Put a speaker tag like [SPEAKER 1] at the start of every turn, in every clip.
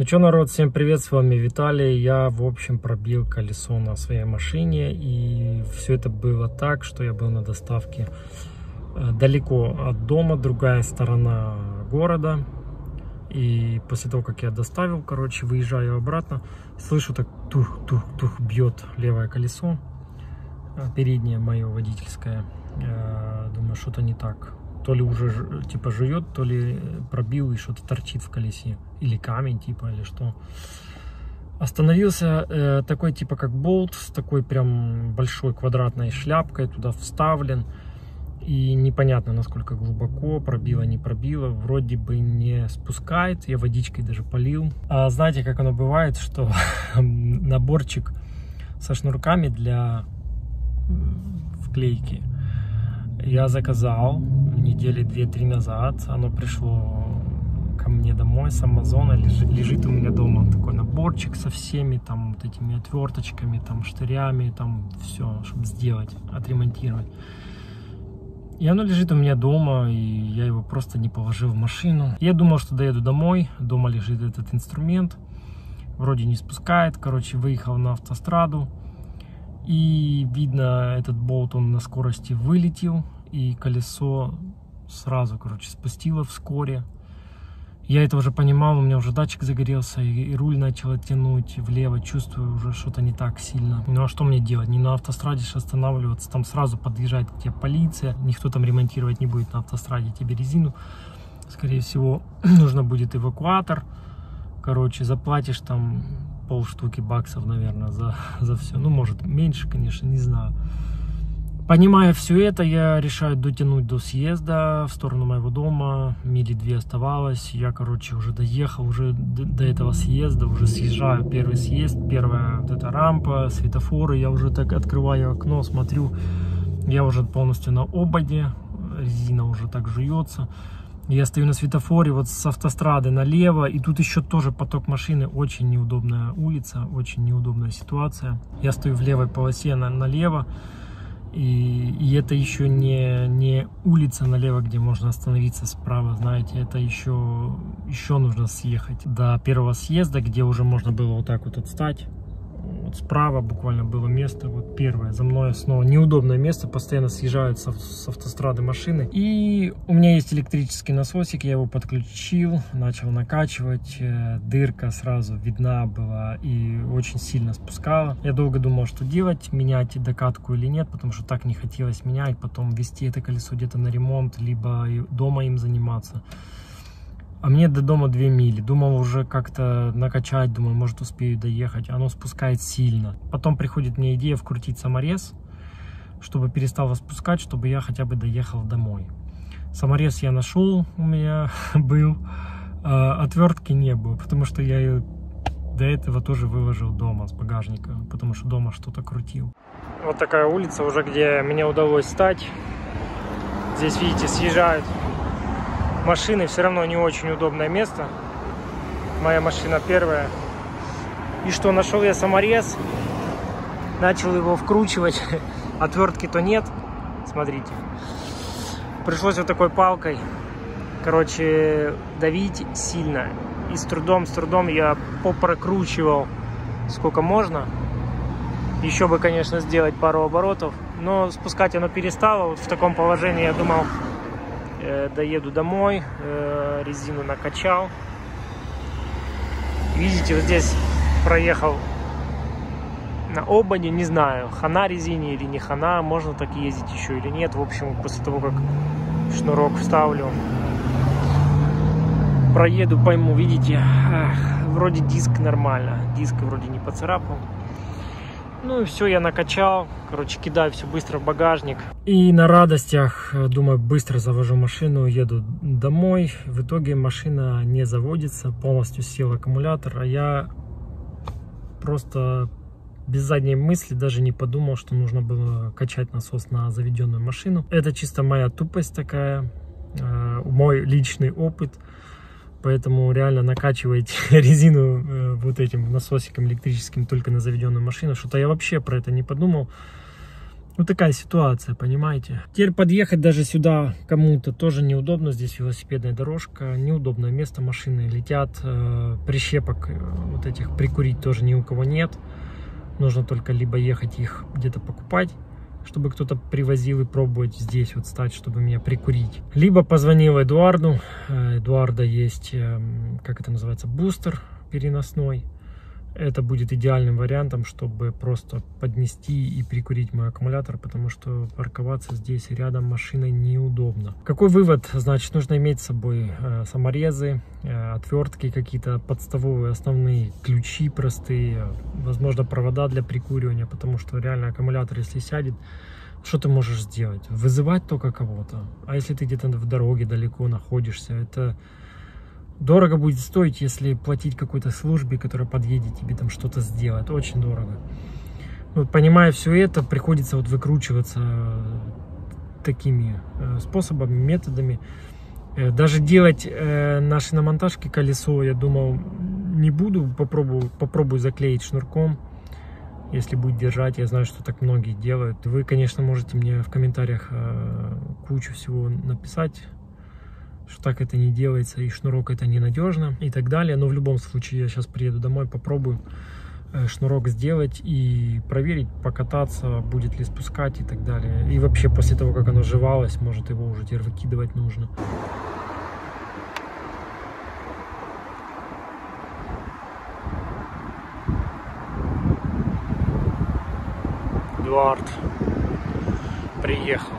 [SPEAKER 1] Ну что, народ, всем привет, с вами Виталий. Я, в общем, пробил колесо на своей машине, и все это было так, что я был на доставке далеко от дома, другая сторона города. И после того, как я доставил, короче, выезжаю обратно, слышу, так тух-тух-тух бьет левое колесо, переднее мое водительское. Думаю, что-то не так. То ли уже типа жует, то ли пробил и что-то торчит в колесе. Или камень типа, или что. Остановился такой типа как болт, с такой прям большой квадратной шляпкой, туда вставлен. И непонятно, насколько глубоко, пробило, не пробило. Вроде бы не спускает, я водичкой даже полил. А знаете, как оно бывает, что наборчик со шнурками для вклейки я заказал недели 2-3 назад. Оно пришло ко мне домой с Амазона. Лежит у меня дома такой наборчик со всеми там вот этими отверточками, там штырями, там все, чтобы сделать, отремонтировать. И оно лежит у меня дома, и я его просто не положил в машину. Я думал, что доеду домой. Дома лежит этот инструмент. Вроде не спускает. Короче, выехал на автостраду. И видно, этот болт, он на скорости вылетел. И колесо сразу, короче, спустило вскоре. Я это уже понимал, у меня уже датчик загорелся, и руль начал тянуть влево, чувствую уже что-то не так сильно. Ну а что мне делать? Не на автостраде же останавливаться, там сразу подъезжает к тебе полиция, никто там ремонтировать не будет на автостраде тебе резину. Скорее всего, нужно будет эвакуатор. Короче, заплатишь там полштуки баксов, наверное, за все. Ну, может, меньше, конечно, не знаю. Понимая все это, я решаю дотянуть до съезда в сторону моего дома. Мили 2 оставалось. Я, короче, уже доехал уже до этого съезда. Уже съезжаю. Первый съезд, первая вот эта рампа, светофоры. Я уже так открываю окно, смотрю. Я уже полностью на ободе. Резина уже так жуется. Я стою на светофоре вот с автострады налево. И тут еще тоже поток машины. Очень неудобная улица, очень неудобная ситуация. Я стою в левой полосе налево. И это еще не улица налево, где можно остановиться справа, знаете, это еще нужно съехать до первого съезда, где уже можно было вот так вот отстать. Вот справа буквально было место, вот первое, за мной снова неудобное место, постоянно съезжают с автострады машины. И у меня есть электрический насосик, я его подключил, начал накачивать, дырка сразу видна была и очень сильно спускала. Я долго думал, что делать, менять докатку или нет, потому что так не хотелось менять, потом везти это колесо где-то на ремонт, либо дома им заниматься. А мне до дома 2 мили. Думал уже как-то накачать, думаю, может успею доехать. Оно спускает сильно. Потом приходит мне идея вкрутить саморез, чтобы перестало спускать, чтобы я хотя бы доехал домой. Саморез я нашел, у меня был. Отвертки не было, потому что я ее до этого тоже выложил дома с багажника, потому что дома что-то крутил. Вот такая улица уже, где мне удалось встать. Здесь, видите, съезжают машины, все равно не очень удобное место. Моя машина первая. И что, нашел я саморез, начал его вкручивать. Отвертки-то нет, смотрите. Пришлось вот такой палкой, короче, давить сильно. И с трудом я попрокручивал сколько можно. Еще бы, конечно, сделать пару оборотов, но спускать оно перестало. Вот в таком положении я думал, доеду домой, резину накачал. Видите, вот здесь проехал на ободе, не знаю, хана резине или не хана, можно так ездить еще или нет. В общем, после того, как шнурок вставлю, проеду, пойму, видите, вроде диск нормально, диск вроде не поцарапал. Ну и все, я накачал, короче, кидаю все быстро в багажник. И на радостях, думаю, быстро завожу машину, еду домой. В итоге машина не заводится, полностью сел аккумулятор, а я просто без задней мысли даже не подумал, что нужно было качать насос на заведенную машину. Это чисто моя тупость такая, мой личный опыт. Поэтому реально накачивать резину вот этим насосиком электрическим только на заведенную машину. Что-то я вообще про это не подумал. Вот такая ситуация, понимаете. Теперь подъехать даже сюда кому-то тоже неудобно. Здесь велосипедная дорожка, неудобное место, машины летят. Прищепок вот этих прикурить тоже ни у кого нет. Нужно только либо ехать их где-то покупать, чтобы кто-то привозил, и пробовать здесь вот стать, чтобы меня прикурить. Либо позвонил Эдуарду. Эдуарда есть, как это называется, бустер переносной. Это будет идеальным вариантом, чтобы просто поднести и прикурить мой аккумулятор, потому что парковаться здесь рядом машиной неудобно. Какой вывод? Значит, нужно иметь с собой саморезы, отвертки какие-то подставовые, основные, ключи простые, возможно, провода для прикуривания, потому что реально аккумулятор, если сядет, что ты можешь сделать? Вызывать только кого-то. А если ты где-то в дороге далеко находишься, это дорого будет стоить, если платить какой-то службе, которая подъедет тебе там что-то сделать. Очень дорого. Вот, понимая все это, приходится вот выкручиваться такими способами, методами. Даже делать на шиномонтажке колесо, я думал, не буду. Попробую заклеить шнурком, если будет держать. Я знаю, что так многие делают. Вы, конечно, можете мне в комментариях кучу всего написать, что так это не делается, и шнурок это ненадежно и так далее. Но в любом случае я сейчас приеду домой, попробую шнурок сделать и проверить, покататься, будет ли спускать и так далее. И вообще после того, как оно сживалось, может его уже теперь выкидывать нужно. Эдуард приехал.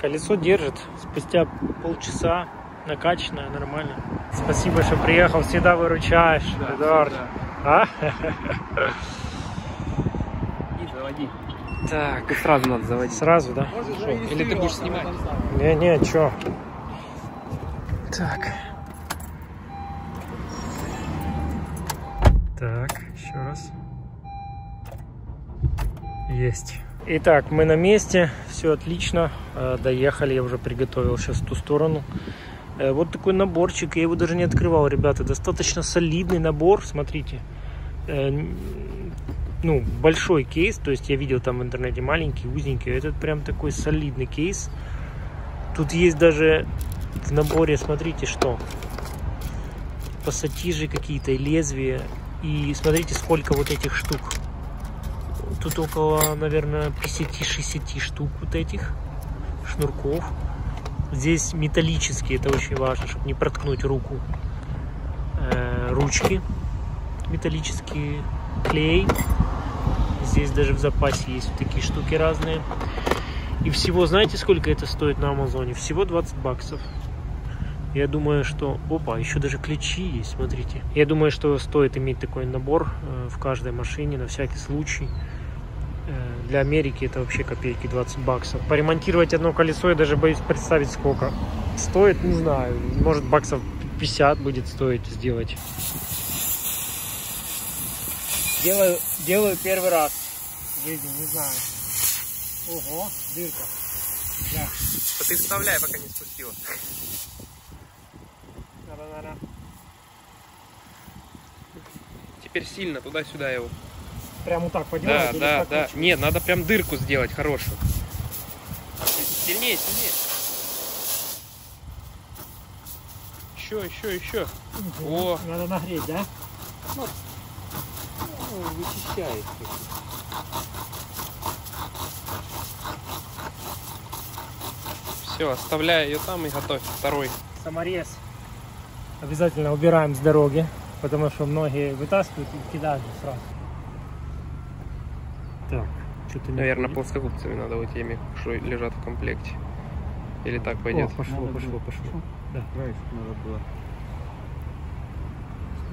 [SPEAKER 1] Колесо держит спустя полчаса, накачанное, нормально. Спасибо, что приехал, всегда выручаешь, да, Эдуард. А?
[SPEAKER 2] И заводи.
[SPEAKER 1] Так.
[SPEAKER 2] И сразу надо заводить.
[SPEAKER 1] Сразу, да?
[SPEAKER 2] Шо? Или ты будешь снимать?
[SPEAKER 1] Не, чё. Так. Так, еще раз. Есть. Итак, мы на месте, все отлично, доехали, я уже приготовил сейчас ту сторону. Вот такой наборчик, я его даже не открывал, ребята, достаточно солидный набор, смотрите. Ну, большой кейс, то есть я видел там в интернете маленький, узенький, этот прям такой солидный кейс. Тут есть даже в наборе, смотрите, что, пассатижи какие-то, лезвия, и смотрите, сколько вот этих штук. Тут около, наверное, 50-60 штук вот этих шнурков. Здесь металлические, это очень важно, чтобы не проткнуть руку. Ручки металлические, клей. Здесь даже в запасе есть вот такие штуки разные. И всего, знаете, сколько это стоит на Амазоне? Всего 20 баксов. Я думаю, что... Опа, еще даже ключи есть, смотрите. Я думаю, что стоит иметь такой набор в каждой машине, на всякий случай. Для Америки это вообще копейки, 20 баксов. Поремонтировать одно колесо, я даже боюсь представить, сколько стоит, не знаю. Может, баксов 50 будет стоить сделать. Делаю первый раз в жизни, не знаю. Ого, дырка. Да.
[SPEAKER 2] Ты вставляй, пока не спустила. Теперь сильно туда-сюда его.
[SPEAKER 1] Прям вот так поднимать?
[SPEAKER 2] Да. Нет, надо прям дырку сделать хорошую. Сильнее. Еще. О.
[SPEAKER 1] Надо нагреть, да?
[SPEAKER 2] Вычищает. Все, оставляю ее там и готовь второй.
[SPEAKER 1] Саморез обязательно убираем с дороги, потому что многие вытаскивают и кидают сразу. Так, что-то
[SPEAKER 2] наверное, плоскогубцами надо вот теми, что лежат в комплекте. Или так пойдет?
[SPEAKER 1] Пошло. Да.
[SPEAKER 2] Краешек надо было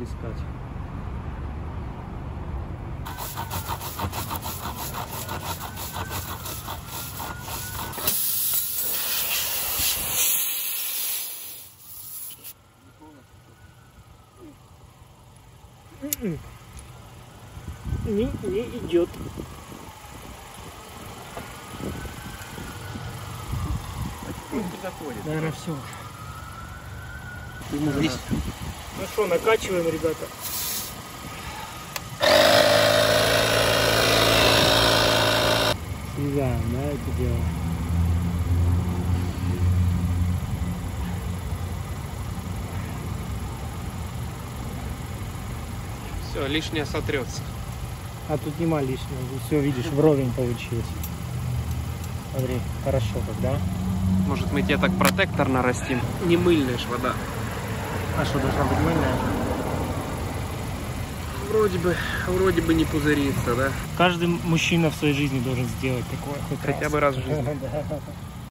[SPEAKER 1] искать. Не идет. Наверное, все.
[SPEAKER 2] Здесь.
[SPEAKER 1] Ну что, накачиваем, ребята. Срезаем, да, это дело.
[SPEAKER 2] Все, лишнее сотрется.
[SPEAKER 1] А тут нема лишнего. Все, видишь, вровень получилось. Смотри, хорошо тогда.
[SPEAKER 2] Может, мы тебе так протектор нарастим? Не мыльная ж вода.
[SPEAKER 1] А что, должна быть мыльная?
[SPEAKER 2] Вроде бы не пузырится, да?
[SPEAKER 1] Каждый мужчина в своей жизни должен сделать такое.
[SPEAKER 2] Хотя бы раз в жизни.
[SPEAKER 1] Да.